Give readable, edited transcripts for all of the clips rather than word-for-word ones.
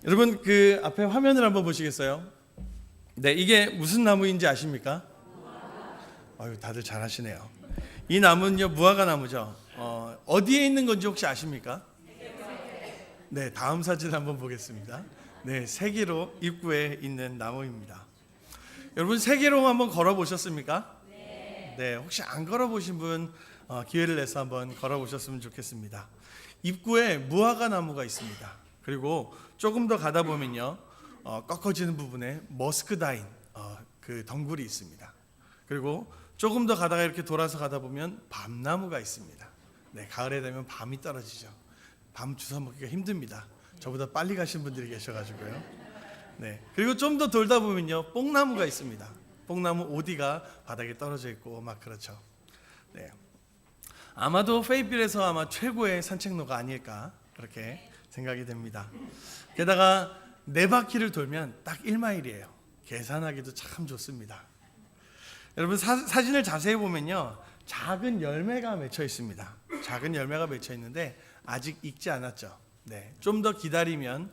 여러분 그 앞에 화면을 한번 보시겠어요? 네, 이게 무슨 나무인지 아십니까? 아유, 다들 잘하시네요. 이 나무는요 무화과 나무죠. 어디에 있는 건지 혹시 아십니까? 네, 다음 사진 한번 보겠습니다. 네, 세계로 입구에 있는 나무입니다. 여러분 세계로 한번 걸어 보셨습니까? 네, 혹시 안 걸어 보신 분 기회를 내서 한번 걸어 보셨으면 좋겠습니다. 입구에 무화과 나무가 있습니다. 그리고 조금 더 가다 보면요 꺾어지는 부분에 머스크다인 그 덩굴이 있습니다. 그리고 조금 더 가다가 이렇게 돌아서 가다 보면 밤나무가 있습니다. 네, 가을에 되면 밤이 떨어지죠. 밤 주워 먹기가 힘듭니다. 저보다 빨리 가신 분들이 계셔가지고요. 네, 그리고 좀 더 돌다 보면요 뽕나무가 있습니다. 뽕나무 오디가 바닥에 떨어져 있고 막 그렇죠. 네, 아마도 페이필에서 아마 최고의 산책로가 아닐까 그렇게 생각이 됩니다. 게다가 네 바퀴를 돌면 딱 1마일이에요. 계산하기도 참 좋습니다. 여러분 사진을 자세히 보면요 작은 열매가 맺혀 있습니다. 작은 열매가 맺혀 있는데 아직 익지 않았죠. 네, 좀 더 기다리면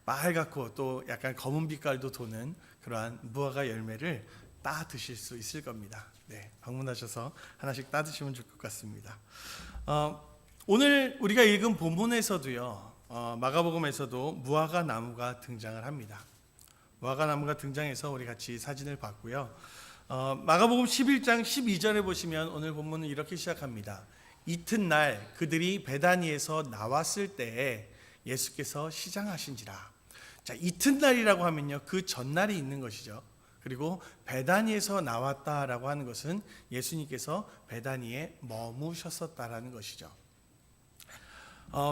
빨갛고 또 약간 검은 빛깔도 도는 그러한 무화과 열매를 따 드실 수 있을 겁니다. 네, 방문하셔서 하나씩 따 드시면 좋을 것 같습니다. 오늘 우리가 읽은 본문에서도요 마가복음에서도 무화과 나무가 등장을 합니다. 무화과 나무가 등장해서 우리 같이 사진을 봤고요. 마가복음 11장 12절에 보시면 오늘 본문은 이렇게 시작합니다. 이튿날 그들이 베다니에서 나왔을 때에 예수께서 시장하신지라. 자, 이튿날이라고 하면요 그 전날이 있는 것이죠. 그리고 베다니에서 나왔다라고 하는 것은 예수님께서 베다니에 머무셨었다라는 것이죠.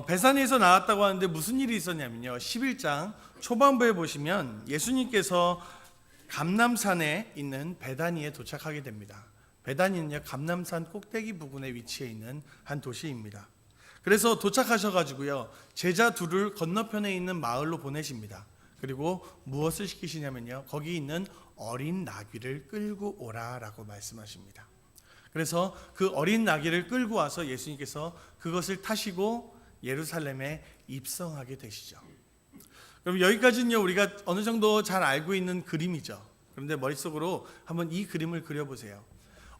베다니에서 나왔다고 하는데 무슨 일이 있었냐면요 11장 초반부에 보시면 예수님께서 감람산에 있는 베다니에 도착하게 됩니다. 베다니는요 감람산 꼭대기 부근에 위치해 있는 한 도시입니다. 그래서 도착하셔가지고요 제자 둘을 건너편에 있는 마을로 보내십니다. 그리고 무엇을 시키시냐면요 거기 있는 어린 나귀를 끌고 오라라고 말씀하십니다. 그래서 그 어린 나귀를 끌고 와서 예수님께서 그것을 타시고 예루살렘에 입성하게 되시죠. 그럼 여기까지는요 우리가 어느 정도 잘 알고 있는 그림이죠. 그런데 머릿속으로 한번 이 그림을 그려보세요.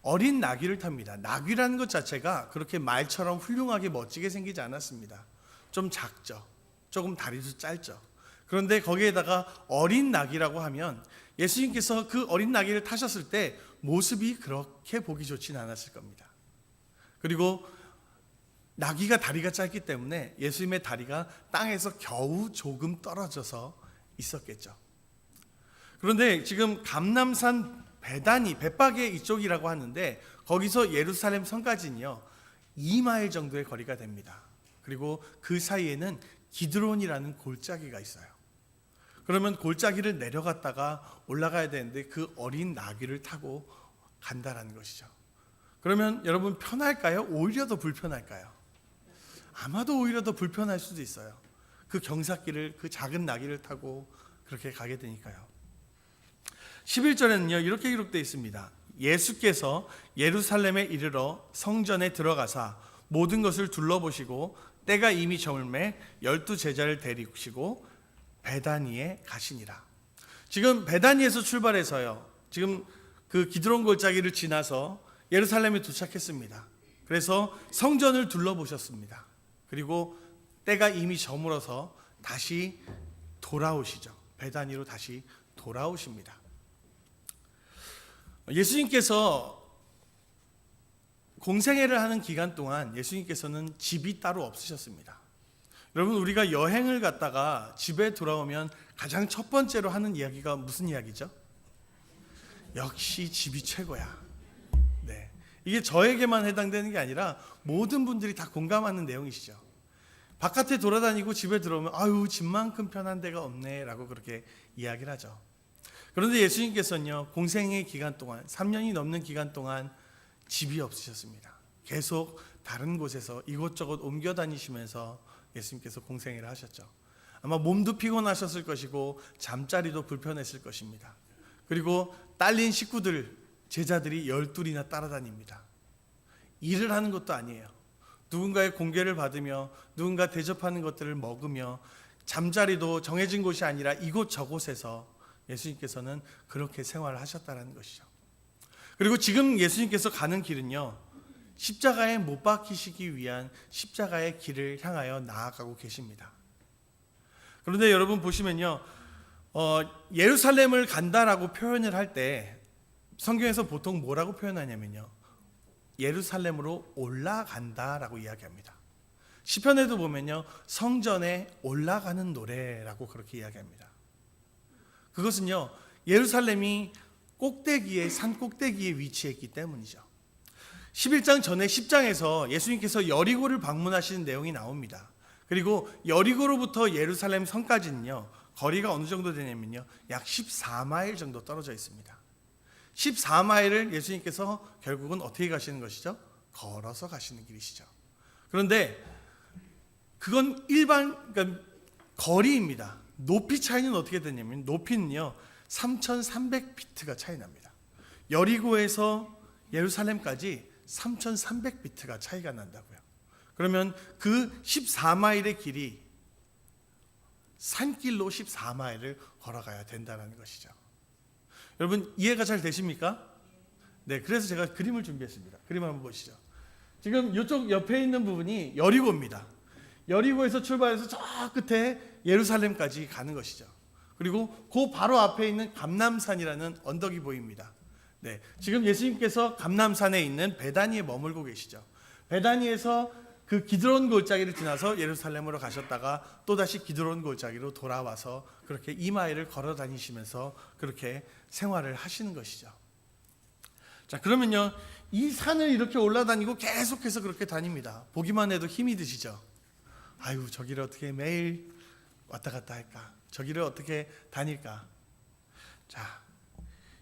어린 나귀를 탑니다. 나귀라는 것 자체가 그렇게 말처럼 훌륭하게 멋지게 생기지 않았습니다. 좀 작죠. 조금 다리도 짧죠. 그런데 거기에다가 어린 나귀라고 하면 예수님께서 그 어린 나귀를 타셨을 때 모습이 그렇게 보기 좋지는 않았을 겁니다. 그리고 나귀가 다리가 짧기 때문에 예수님의 다리가 땅에서 겨우 조금 떨어져서 있었겠죠. 그런데 지금 감람산 베다니, 벳박의 이쪽이라고 하는데 거기서 예루살렘 성까지는요 2마일 정도의 거리가 됩니다. 그리고 그 사이에는 기드론이라는 골짜기가 있어요. 그러면 골짜기를 내려갔다가 올라가야 되는데 그 어린 나귀를 타고 간다라는 것이죠. 그러면 여러분 편할까요? 오히려 더 불편할까요? 아마도 오히려 더 불편할 수도 있어요. 그 경사길을 그 작은 나귀를 타고 그렇게 가게 되니까요. 11절에는요 이렇게 기록되어 있습니다. 예수께서 예루살렘에 이르러 성전에 들어가사 모든 것을 둘러보시고 때가 이미 저물매 12제자를 데리시고 베다니에 가시니라. 지금 베다니에서 출발해서요 지금 그 기드론 골짜기를 지나서 예루살렘에 도착했습니다. 그래서 성전을 둘러보셨습니다. 그리고 때가 이미 저물어서 다시 돌아오시죠. 베다니로 다시 돌아오십니다. 예수님께서 공생애를 하는 기간 동안 예수님께서는 집이 따로 없으셨습니다. 여러분 우리가 여행을 갔다가 집에 돌아오면 가장 첫 번째로 하는 이야기가 무슨 이야기죠? 역시 집이 최고야. 네, 이게 저에게만 해당되는 게 아니라 모든 분들이 다 공감하는 내용이시죠. 바깥에 돌아다니고 집에 들어오면 아유 집만큼 편한 데가 없네 라고 그렇게 이야기를 하죠. 그런데 예수님께서는요 공생의 기간 동안 3년이 넘는 기간 동안 집이 없으셨습니다. 계속 다른 곳에서 이곳저곳 옮겨 다니시면서 예수님께서 공생애를 하셨죠. 아마 몸도 피곤하셨을 것이고 잠자리도 불편했을 것입니다. 그리고 딸린 식구들 제자들이 12이나 따라다닙니다. 일을 하는 것도 아니에요. 누군가의 공개를 받으며 누군가 대접하는 것들을 먹으며 잠자리도 정해진 곳이 아니라 이곳 저곳에서 예수님께서는 그렇게 생활을 하셨다는 것이죠. 그리고 지금 예수님께서 가는 길은요, 십자가에 못 박히시기 위한 십자가의 길을 향하여 나아가고 계십니다. 그런데 여러분 보시면요, 예루살렘을 간다라고 표현을 할 때 성경에서 보통 뭐라고 표현하냐면요, 예루살렘으로 올라간다라고 이야기합니다. 시편에도 보면요, 성전에 올라가는 노래라고 그렇게 이야기합니다. 그것은요, 예루살렘이 꼭대기에, 산 꼭대기에 위치했기 때문이죠. 11장 전에 10장에서 예수님께서 여리고를 방문하시는 내용이 나옵니다. 그리고 여리고로부터 예루살렘 성까지는요, 거리가 어느 정도 되냐면요, 약 14마일 정도 떨어져 있습니다. 14마일을 예수님께서 결국은 어떻게 가시는 것이죠? 걸어서 가시는 길이시죠. 그런데 그건 그러니까 거리입니다. 높이 차이는 어떻게 되냐면, 높이는요 3,300피트가 차이 납니다. 여리고에서 예루살렘까지 3,300피트가 차이가 난다고요. 그러면 그 14마일의 길이 산길로 14마일을 걸어가야 된다는 것이죠. 여러분 이해가 잘 되십니까? 네, 그래서 제가 그림을 준비했습니다. 그림 한번 보시죠. 지금 이쪽 옆에 있는 부분이 여리고입니다. 여리고에서 출발해서 저 끝에 예루살렘까지 가는 것이죠. 그리고 그 바로 앞에 있는 감람산이라는 언덕이 보입니다. 네, 지금 예수님께서 감람산에 있는 베다니에 머물고 계시죠. 베다니에서 그 기드론 골짜기를 지나서 예루살렘으로 가셨다가 또다시 기드론 골짜기로 돌아와서 그렇게 이마일을 걸어 다니시면서 그렇게 생활을 하시는 것이죠. 자, 그러면요, 이 산을 이렇게 올라다니고 계속해서 그렇게 다닙니다. 보기만 해도 힘이 드시죠. 아유, 저기를 어떻게 매일 왔다 갔다 할까? 저기를 어떻게 다닐까? 자,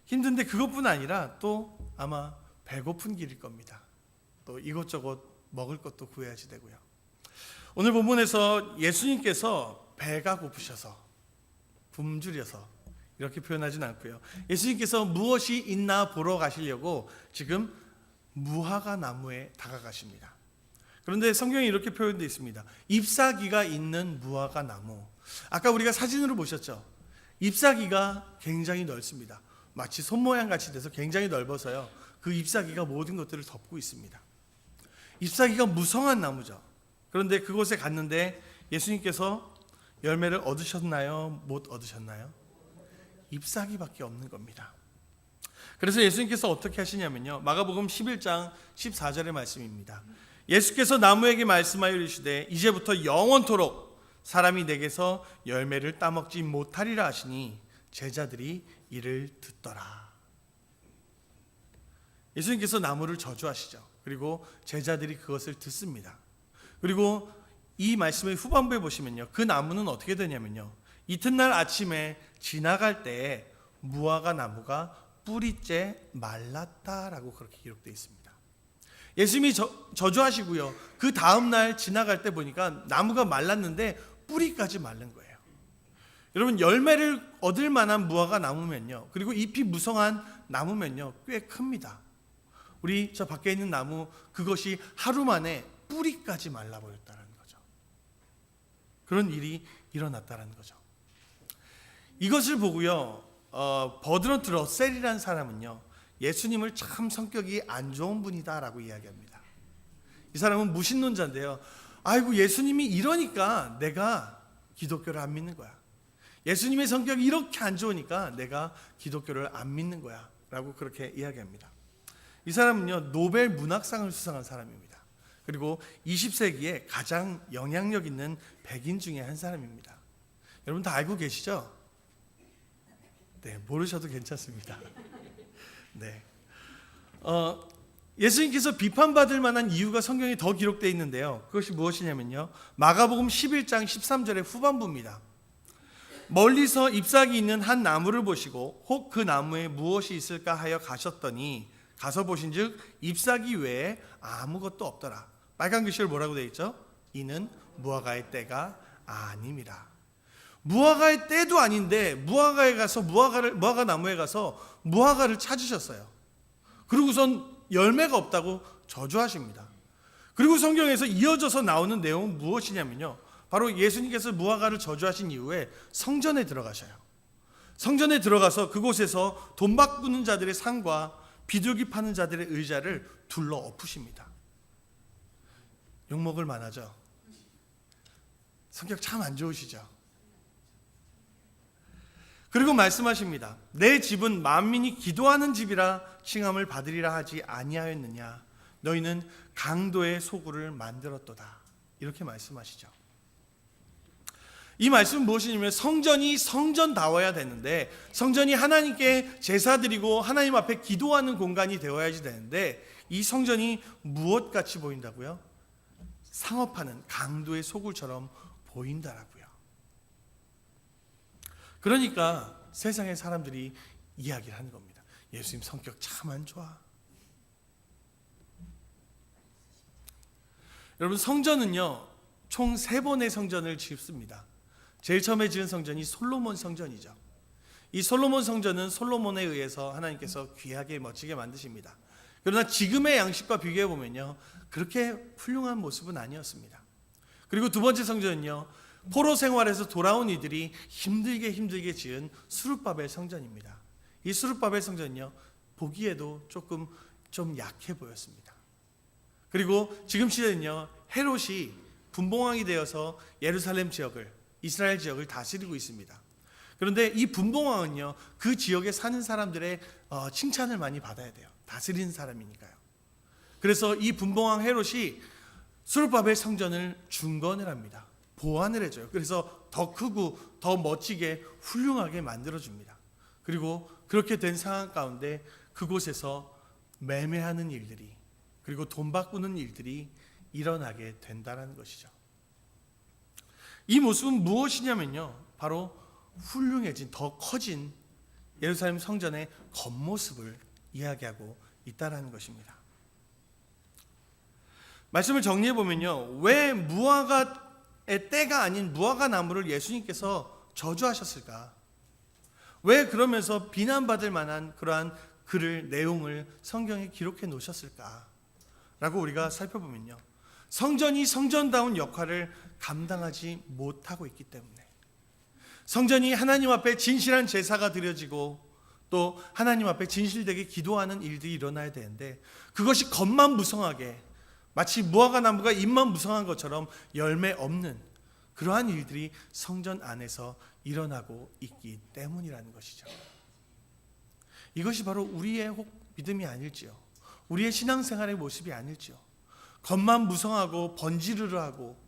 힘든데 그것뿐 아니라 또 아마 배고픈 길일 겁니다. 또 이것저것 먹을 것도 구해야지 되고요. 오늘 본문에서 예수님께서 배가 고프셔서 굶주려서 이렇게 표현하진 않고요. 예수님께서 무엇이 있나 보러 가시려고 지금 무화과 나무에 다가가십니다. 그런데 성경에 이렇게 표현되어 있습니다. 잎사귀가 있는 무화과 나무. 아까 우리가 사진으로 보셨죠? 잎사귀가 굉장히 넓습니다. 마치 손 모양 같이 돼서 굉장히 넓어서요, 그 잎사귀가 모든 것들을 덮고 있습니다. 잎사귀가 무성한 나무죠. 그런데 그곳에 갔는데 예수님께서 열매를 얻으셨나요? 못 얻으셨나요? 잎사귀밖에 없는 겁니다. 그래서 예수님께서 어떻게 하시냐면요, 마가복음 11장 14절의 말씀입니다. 예수께서 나무에게 말씀하여 이르시되 이제부터 영원토록 사람이 내게서 열매를 따먹지 못하리라 하시니 제자들이 이를 듣더라. 예수님께서 나무를 저주하시죠. 그리고 제자들이 그것을 듣습니다. 그리고 이 말씀의 후반부에 보시면요, 그 나무는 어떻게 되냐면요, 이튿날 아침에 지나갈 때에 무화과 나무가 뿌리째 말랐다라고 그렇게 기록되어 있습니다. 예수님이 저주하시고요, 그 다음날 지나갈 때 보니까 나무가 말랐는데 뿌리까지 마른 거예요. 여러분, 열매를 얻을 만한 무화과 나무면요, 그리고 잎이 무성한 나무면요, 꽤 큽니다. 우리 저 밖에 있는 나무, 그것이 하루 만에 뿌리까지 말라버렸다는 거죠. 그런 일이 일어났다는 거죠. 이것을 보고요, 버드런트 러셀이라는 사람은요, 예수님을 참 성격이 안 좋은 분이다라고 이야기합니다. 이 사람은 무신론자인데요, 아이고, 예수님이 이러니까 내가 기독교를 안 믿는 거야. 예수님의 성격이 이렇게 안 좋으니까 내가 기독교를 안 믿는 거야 라고 그렇게 이야기합니다. 이 사람은요, 노벨 문학상을 수상한 사람입니다. 그리고 20세기에 가장 영향력 있는 백인 중에 한 사람입니다. 여러분 다 알고 계시죠? 네, 모르셔도 괜찮습니다. 네, 예수님께서 비판받을 만한 이유가 성경에 더 기록되어 있는데요, 그것이 무엇이냐면요, 마가복음 11장 13절의 후반부입니다. 멀리서 잎사귀 있는 한 나무를 보시고 혹 그 나무에 무엇이 있을까 하여 가셨더니 가서 보신즉 잎사귀 외에 아무것도 없더라. 빨간 글씨로 뭐라고 되어 있죠? 이는 무화과의 때가 아님이라. 무화과의 때도 아닌데 무화과 나무에 가서 무화과를 찾으셨어요. 그리고선 열매가 없다고 저주하십니다. 그리고 성경에서 이어져서 나오는 내용은 무엇이냐면요, 바로 예수님께서 무화과를 저주하신 이후에 성전에 들어가셔요. 성전에 들어가서 그곳에서 돈 바꾸는 자들의 상과 비둘기 파는 자들의 의자를 둘러 엎으십니다. 욕먹을 만하죠. 성격 참 안 좋으시죠. 그리고 말씀하십니다. 내 집은 만민이 기도하는 집이라 칭함을 받으리라 하지 아니하였느냐. 너희는 강도의 소굴을 만들었도다. 이렇게 말씀하시죠. 이 말씀은 무엇이냐면 성전이 성전다워야 되는데, 성전이 하나님께 제사드리고 하나님 앞에 기도하는 공간이 되어야지 되는데, 이 성전이 무엇같이 보인다고요? 상업하는 강도의 소굴처럼 보인다라고요. 그러니까 세상의 사람들이 이야기를 하는 겁니다. 예수님 성격 참 안 좋아. 여러분, 성전은요 총 3번의 성전을 짓습니다. 제일 처음에 지은 성전이 솔로몬 성전이죠. 이 솔로몬 성전은 솔로몬에 의해서 하나님께서 귀하게 멋지게 만드십니다. 그러나 지금의 양식과 비교해 보면요 그렇게 훌륭한 모습은 아니었습니다. 그리고 두 번째 성전은요 포로 생활에서 돌아온 이들이 힘들게 지은 스룹바벨 성전입니다. 이 스룹바벨 성전은요 보기에도 좀 약해 보였습니다. 그리고 지금 시대는요 헤롯이 분봉왕이 되어서 예루살렘 지역을, 이스라엘 지역을 다스리고 있습니다. 그런데 이 분봉왕은요 그 지역에 사는 사람들의 칭찬을 많이 받아야 돼요. 다스리는 사람이니까요. 그래서 이 분봉왕 헤롯이 스룹바벨 성전을 중건을 합니다. 보완을 해줘요. 그래서 더 크고 더 멋지게 훌륭하게 만들어줍니다. 그리고 그렇게 된 상황 가운데 그곳에서 매매하는 일들이, 그리고 돈 바꾸는 일들이 일어나게 된다는 것이죠. 이 모습은 무엇이냐면요 바로 훌륭해진, 더 커진 예루살렘 성전의 겉모습을 이야기하고 있다는 것입니다. 말씀을 정리해 보면요 왜 무화과의 때가 아닌 무화과 나무를 예수님께서 저주하셨을까? 왜 그러면서 비난받을 만한 그러한 글을, 내용을 성경에 기록해 놓으셨을까? 라고 우리가 살펴보면요 성전이 성전다운 역할을 감당하지 못하고 있기 때문에, 성전이 하나님 앞에 진실한 제사가 드려지고 또 하나님 앞에 진실되게 기도하는 일들이 일어나야 되는데, 그것이 겉만 무성하게 마치 무화과 나무가 잎만 무성한 것처럼 열매 없는 그러한 일들이 성전 안에서 일어나고 있기 때문이라는 것이죠. 이것이 바로 우리의 믿음이 아닐지요, 우리의 신앙생활의 모습이 아닐지요. 겉만 무성하고 번지르르하고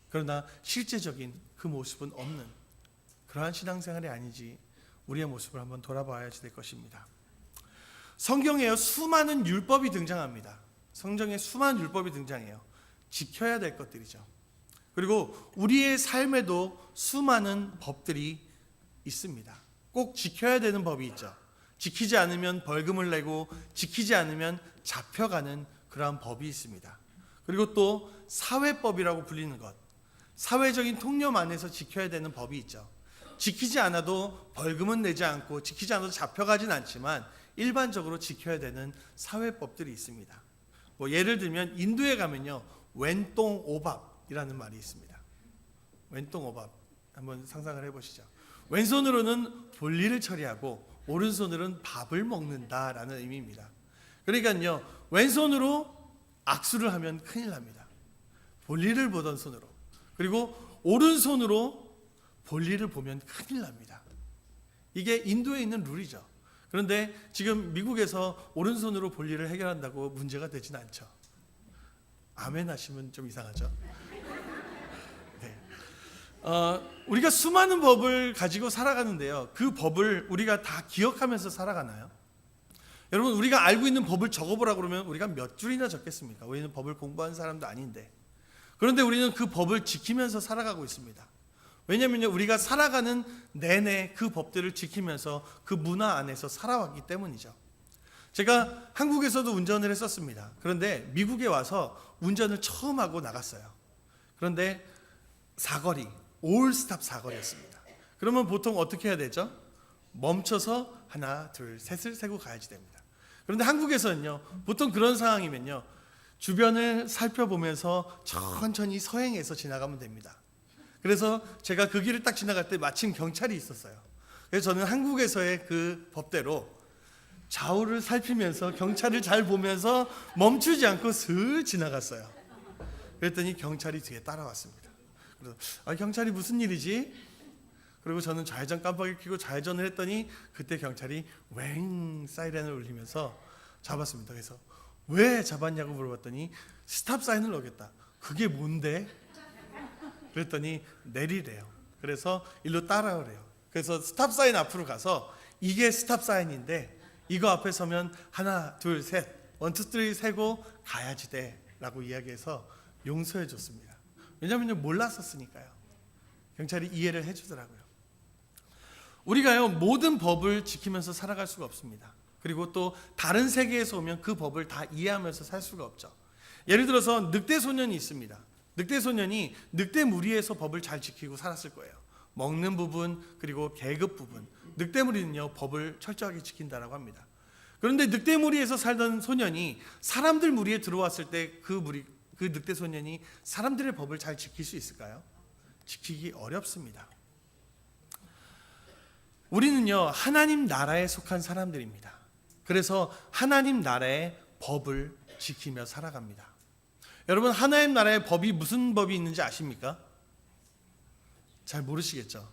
그러나 실제적인 그 모습은 없는 그러한 신앙생활이 아닌지 우리의 모습을 한번 돌아봐야지 될 것입니다. 성경에 수많은 율법이 등장합니다. 성경에 수많은 율법이 등장해요. 지켜야 될 것들이죠. 그리고 우리의 삶에도 수많은 법들이 있습니다. 꼭 지켜야 되는 법이 있죠. 지키지 않으면 벌금을 내고 지키지 않으면 잡혀가는 그러한 법이 있습니다. 그리고 또 사회법이라고 불리는 것, 사회적인 통념 안에서 지켜야 되는 법이 있죠. 지키지 않아도 벌금은 내지 않고 지키지 않아도 잡혀가진 않지만 일반적으로 지켜야 되는 사회법들이 있습니다. 예를 들면 인도에 가면요 왼똥오밥이라는 말이 있습니다. 왼똥오밥 한번 상상을 해보시죠. 왼손으로는 볼일을 처리하고 오른손으로는 밥을 먹는다라는 의미입니다. 그러니까요 왼손으로 악수를 하면 큰일 납니다. 볼일을 보던 손으로. 그리고 오른손으로 볼일을 보면 큰일 납니다. 이게 인도에 있는 룰이죠. 그런데 지금 미국에서 오른손으로 볼일을 해결한다고 문제가 되진 않죠. 아멘 하시면 좀 이상하죠. 네. 우리가 수많은 법을 가지고 살아가는데요, 그 법을 우리가 다 기억하면서 살아가나요? 여러분, 우리가 알고 있는 법을 적어보라고 그러면 우리가 몇 줄이나 적겠습니까? 우리는 법을 공부한 사람도 아닌데. 그런데 우리는 그 법을 지키면서 살아가고 있습니다. 왜냐하면 우리가 살아가는 내내 그 법들을 지키면서 그 문화 안에서 살아왔기 때문이죠. 제가 한국에서도 운전을 했었습니다. 그런데 미국에 와서 운전을 처음 하고 나갔어요. 그런데 사거리, 올스탑 사거리였습니다. 그러면 보통 어떻게 해야 되죠? 멈춰서 하나, 둘, 셋을 세고 가야지 됩니다. 그런데 한국에서는요, 보통 그런 상황이면요, 주변을 살펴보면서 천천히 서행해서 지나가면 됩니다. 그래서 제가 그 길을 딱 지나갈 때 마침 경찰이 있었어요. 그래서 저는 한국에서의 그 법대로 좌우를 살피면서 경찰을 잘 보면서 멈추지 않고 슬 지나갔어요. 그랬더니 경찰이 뒤에 따라왔습니다. 그래서 경찰이 무슨 일이지? 그리고 저는 좌회전 깜빡이 켜고 좌회전을 했더니 그때 경찰이 웽 사이렌을 울리면서 잡았습니다. 그래서 왜 잡았냐고 물어봤더니 스탑 사인을 어겼다. 그게 뭔데? 그랬더니 내리래요. 그래서 일로 따라오래요. 그래서 스탑 사인 앞으로 가서 이게 스탑 사인인데 이거 앞에 서면 하나 둘 셋 원투 쓰리 세고 가야지 돼 라고 이야기해서 용서해 줬습니다. 왜냐하면 몰랐었으니까요. 경찰이 이해를 해주더라고요. 우리가요 모든 법을 지키면서 살아갈 수가 없습니다. 그리고 또 다른 세계에서 오면 그 법을 다 이해하면서 살 수가 없죠. 예를 들어서 늑대 소년이 있습니다. 늑대 소년이 늑대 무리에서 법을 잘 지키고 살았을 거예요. 먹는 부분 그리고 계급 부분, 늑대 무리는요 법을 철저하게 지킨다라고 합니다. 그런데 늑대 무리에서 살던 소년이 사람들 무리에 들어왔을 때 그 늑대 소년이 사람들의 법을 잘 지킬 수 있을까요? 지키기 어렵습니다. 우리는요 하나님 나라에 속한 사람들입니다. 그래서 하나님 나라의 법을 지키며 살아갑니다. 여러분 하나님 나라의 법이 무슨 법이 있는지 아십니까? 잘 모르시겠죠?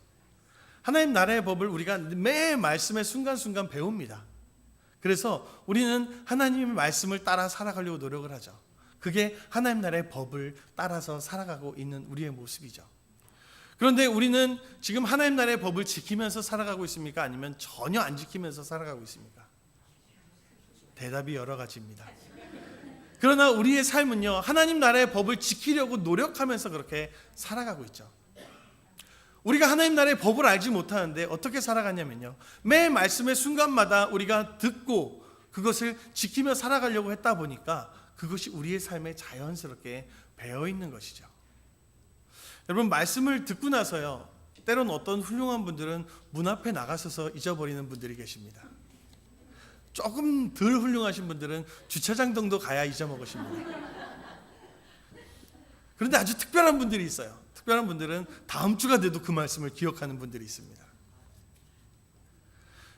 하나님 나라의 법을 우리가 매 말씀의 순간순간 배웁니다. 그래서 우리는 하나님의 말씀을 따라 살아가려고 노력을 하죠. 그게 하나님 나라의 법을 따라서 살아가고 있는 우리의 모습이죠. 그런데 우리는 지금 하나님 나라의 법을 지키면서 살아가고 있습니까? 아니면 전혀 안 지키면서 살아가고 있습니까? 대답이 여러 가지입니다. 그러나 우리의 삶은요 하나님 나라의 법을 지키려고 노력하면서 그렇게 살아가고 있죠. 우리가 하나님 나라의 법을 알지 못하는데 어떻게 살아가냐면요 매 말씀의 순간마다 우리가 듣고 그것을 지키며 살아가려고 했다 보니까 그것이 우리의 삶에 자연스럽게 배어있는 것이죠. 여러분 말씀을 듣고 나서요 때로는 어떤 훌륭한 분들은 문 앞에 나가셔서 잊어버리는 분들이 계십니다. 조금 덜 훌륭하신 분들은 주차장 정도 가야 잊어먹으십니다. 그런데 아주 특별한 분들이 있어요. 특별한 분들은 다음 주가 돼도 그 말씀을 기억하는 분들이 있습니다.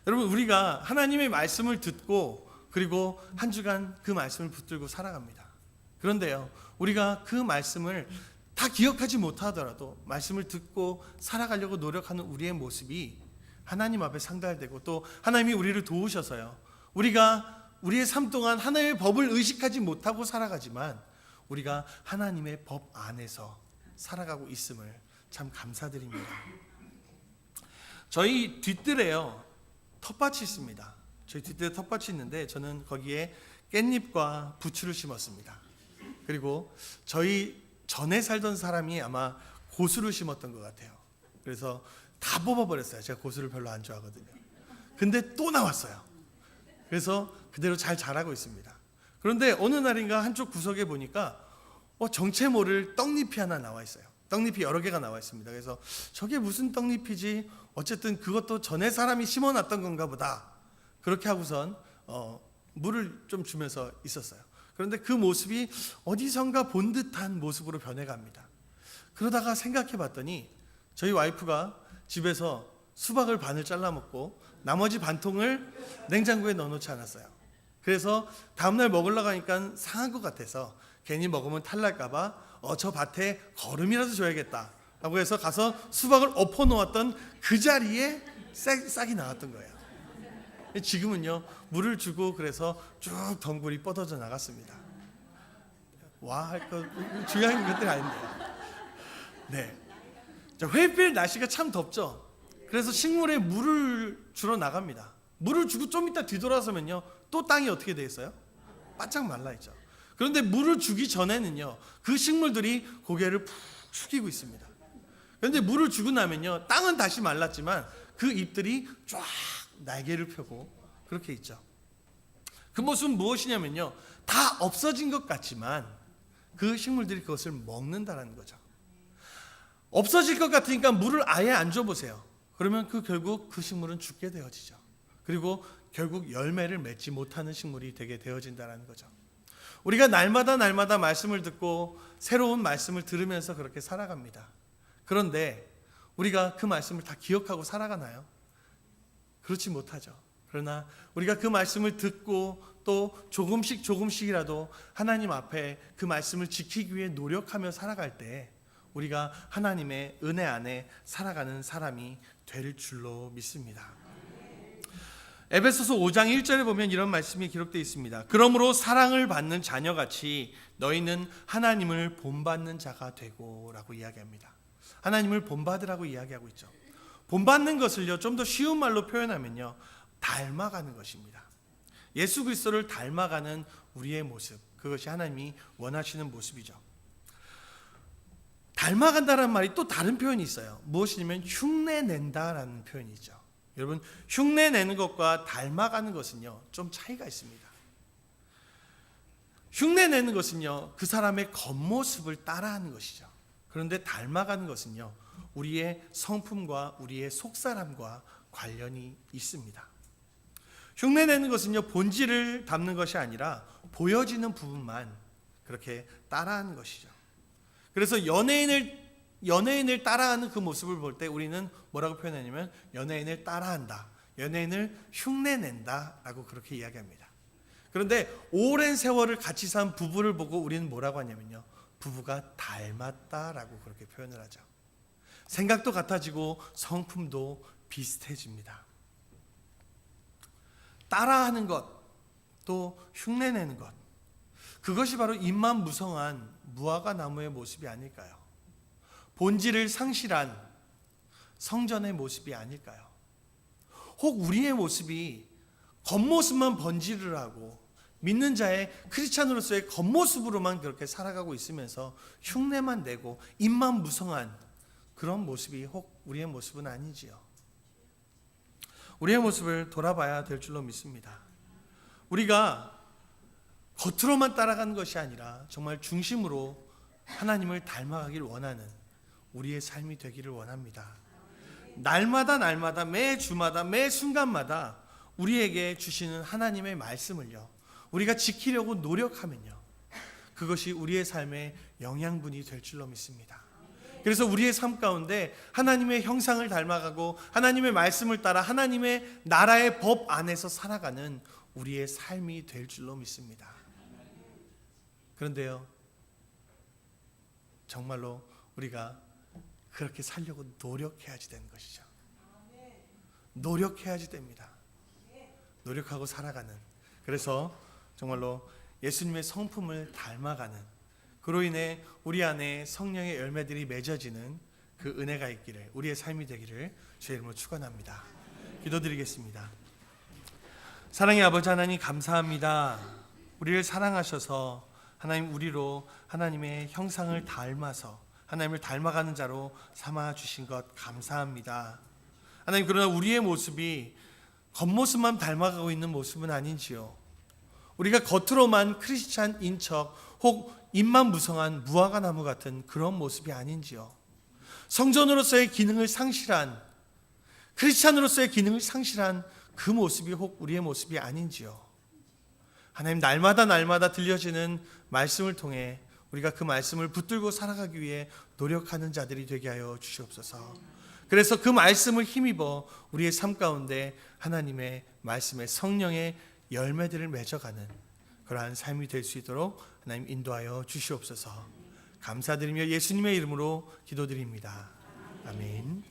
여러분 우리가 하나님의 말씀을 듣고 그리고 한 주간 그 말씀을 붙들고 살아갑니다. 그런데요 우리가 그 말씀을 다 기억하지 못하더라도 말씀을 듣고 살아가려고 노력하는 우리의 모습이 하나님 앞에 상달되고 또 하나님이 우리를 도우셔서요 우리가 우리의 삶 동안 하나님의 법을 의식하지 못하고 살아가지만 우리가 하나님의 법 안에서 살아가고 있음을 참 감사드립니다. 저희 뒷뜰에요 텃밭이 있습니다. 저희 뒷뜰에 텃밭이 있는데 저는 거기에 깻잎과 부추를 심었습니다. 그리고 저희 전에 살던 사람이 아마 고수를 심었던 것 같아요. 그래서 다 뽑아버렸어요. 제가 고수를 별로 안 좋아하거든요. 근데 또 나왔어요. 그래서 그대로 잘 자라고 있습니다. 그런데 어느 날인가 한쪽 구석에 보니까 정체 모를 떡잎이 하나 나와 있어요. 떡잎이 여러 개가 나와 있습니다. 그래서 저게 무슨 떡잎이지? 어쨌든 그것도 전에 사람이 심어놨던 건가 보다. 그렇게 하고선 물을 좀 주면서 있었어요. 그런데 그 모습이 어디선가 본 듯한 모습으로 변해갑니다. 그러다가 생각해 봤더니 저희 와이프가 집에서 수박을 반을 잘라 먹고 나머지 반통을 냉장고에 넣어놓지 않았어요. 그래서 다음날 먹으려고 하니까 상한 것 같아서 괜히 먹으면 탈날까봐 저 밭에 거름이라도 줘야겠다 라고 해서 가서 수박을 엎어놓았던 그 자리에 싹이 나왔던 거예요. 지금은요 물을 주고 그래서 쭉 덩굴이 뻗어져 나갔습니다. 와 할 거 중요한 것들이 아닌데. 네, 회필 날씨가 참 덥죠. 그래서 식물에 물을 주러 나갑니다. 물을 주고 좀 이따 뒤돌아서면요 또 땅이 어떻게 돼 있어요? 바짝 말라 있죠. 그런데 물을 주기 전에는요 그 식물들이 고개를 푹 숙이고 있습니다. 그런데 물을 주고 나면요 땅은 다시 말랐지만 그 잎들이 쫙 날개를 펴고 그렇게 있죠. 그 모습은 무엇이냐면요 다 없어진 것 같지만 그 식물들이 그것을 먹는다라는 거죠. 없어질 것 같으니까 물을 아예 안 줘보세요. 그러면 결국 그 식물은 죽게 되어지죠. 그리고 결국 열매를 맺지 못하는 식물이 되게 되어진다는 거죠. 우리가 날마다 말씀을 듣고 새로운 말씀을 들으면서 그렇게 살아갑니다. 그런데 우리가 그 말씀을 다 기억하고 살아가나요? 그렇지 못하죠. 그러나 우리가 그 말씀을 듣고 또 조금씩이라도 하나님 앞에 그 말씀을 지키기 위해 노력하며 살아갈 때 우리가 하나님의 은혜 안에 살아가는 사람이 될 줄로 믿습니다. 에베소서 5장 1절에 보면 이런 말씀이 기록되어 있습니다. 그러므로 사랑을 받는 자녀같이 너희는 하나님을 본받는 자가 되고 라고 이야기합니다. 하나님을 본받으라고 이야기하고 있죠. 본받는 것을요, 좀 더 쉬운 말로 표현하면요, 닮아가는 것입니다. 예수 그리스도를 닮아가는 우리의 모습, 그것이 하나님이 원하시는 모습이죠. 닮아간다는 말이 또 다른 표현이 있어요. 무엇이냐면 흉내낸다라는 표현이 있죠. 여러분, 흉내내는 것과 닮아가는 것은요, 좀 차이가 있습니다. 흉내내는 것은요, 그 사람의 겉모습을 따라하는 것이죠. 그런데 닮아가는 것은요, 우리의 성품과 우리의 속사람과 관련이 있습니다. 흉내내는 것은요, 본질을 담는 것이 아니라 보여지는 부분만 그렇게 따라하는 것이죠. 그래서 연예인을 따라하는 그 모습을 볼 때 우리는 뭐라고 표현하냐면 연예인을 따라한다, 연예인을 흉내낸다 라고 그렇게 이야기합니다. 그런데 오랜 세월을 같이 산 부부를 보고 우리는 뭐라고 하냐면요, 부부가 닮았다라고 그렇게 표현을 하죠. 생각도 같아지고 성품도 비슷해집니다. 따라하는 것, 또 흉내내는 것, 그것이 바로 입만 무성한 무화과 나무의 모습이 아닐까요? 본질을 상실한 성전의 모습이 아닐까요? 혹 우리의 모습이 겉모습만 번지를 하고 믿는 자의 크리스찬으로서의 겉모습으로만 그렇게 살아가고 있으면서 흉내만 내고 입만 무성한 그런 모습이 혹 우리의 모습은 아니지요. 우리의 모습을 돌아봐야 될 줄로 믿습니다. 우리가 겉으로만 따라가는 것이 아니라 정말 중심으로 하나님을 닮아가길 원하는 우리의 삶이 되기를 원합니다. 날마다 매 주마다 매 순간마다 우리에게 주시는 하나님의 말씀을요, 우리가 지키려고 노력하면요, 그것이 우리의 삶의 영양분이 될 줄로 믿습니다. 그래서 우리의 삶 가운데 하나님의 형상을 닮아가고 하나님의 말씀을 따라 하나님의 나라의 법 안에서 살아가는 우리의 삶이 될 줄로 믿습니다. 그런데요, 정말로 우리가 그렇게 살려고 노력해야지 되는 것이죠. 노력해야지 됩니다. 노력하고 살아가는, 그래서 정말로 예수님의 성품을 닮아가는, 그로 인해 우리 안에 성령의 열매들이 맺어지는 그 은혜가 있기를, 우리의 삶이 되기를 주의 이름으로 축원합니다. 기도드리겠습니다. 사랑의 아버지 하나님, 감사합니다. 우리를 사랑하셔서 하나님, 우리로 하나님의 형상을 닮아서 하나님을 닮아가는 자로 삼아 주신 것 감사합니다. 하나님, 그러나 우리의 모습이 겉모습만 닮아가고 있는 모습은 아닌지요. 우리가 겉으로만 크리스찬인 척 혹 입만 무성한 무화과 나무 같은 그런 모습이 아닌지요. 성전으로서의 기능을 상실한, 크리스찬으로서의 기능을 상실한 그 모습이 혹 우리의 모습이 아닌지요. 하나님, 날마다 들려지는 말씀을 통해 우리가 그 말씀을 붙들고 살아가기 위해 노력하는 자들이 되게 하여 주시옵소서. 그래서 그 말씀을 힘입어 우리의 삶 가운데 하나님의 말씀의 성령의 열매들을 맺어가는 그러한 삶이 될 수 있도록 하나님 인도하여 주시옵소서. 감사드리며 예수님의 이름으로 기도드립니다. 아멘.